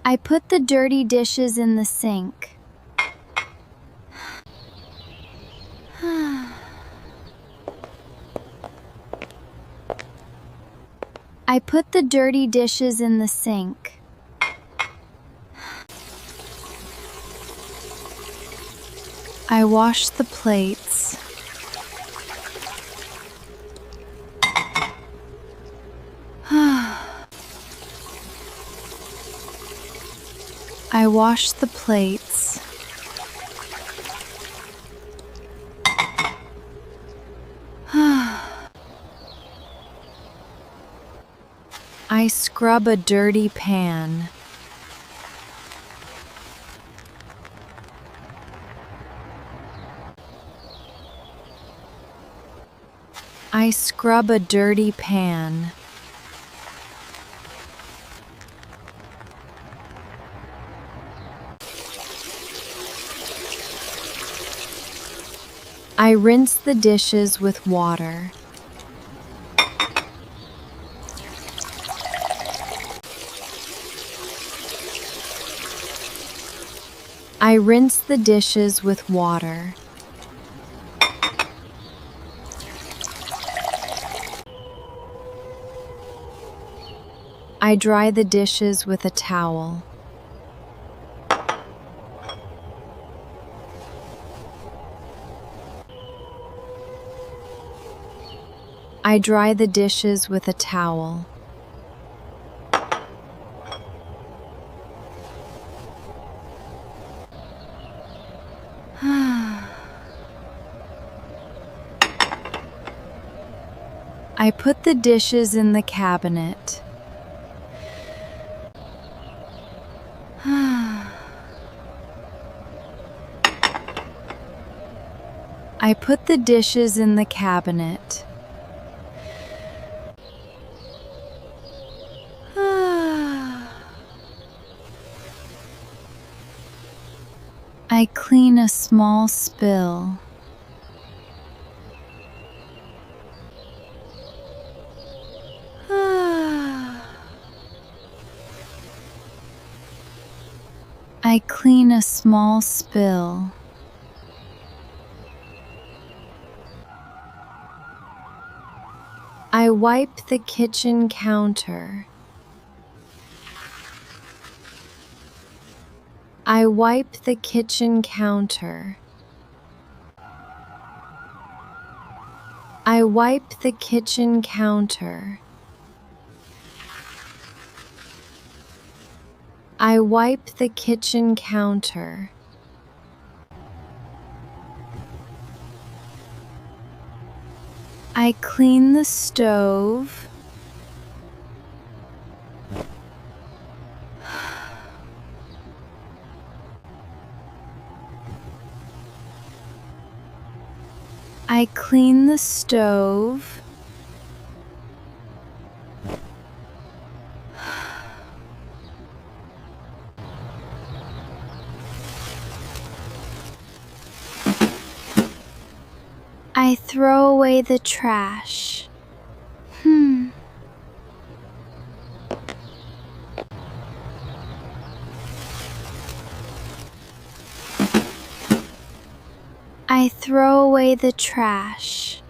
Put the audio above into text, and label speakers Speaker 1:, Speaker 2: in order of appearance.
Speaker 1: I put the dirty dishes in the sink. I put the dirty dishes in the sink. I wash the plates. I wash the plates. I scrub a dirty pan. I scrub a dirty pan. I rinse the dishes with water. I rinse the dishes with water. I dry the dishes with a towel. I dry the dishes with a towel. I put the dishes in the cabinet. I put the dishes in the cabinet. I clean a small spill. I clean a small spill. I wipe the kitchen counter. I wipe the kitchen counter. I wipe the kitchen counter. I wipe the kitchen counter. I clean the stove. I clean the stove. I throw away the trash. I throw away the trash.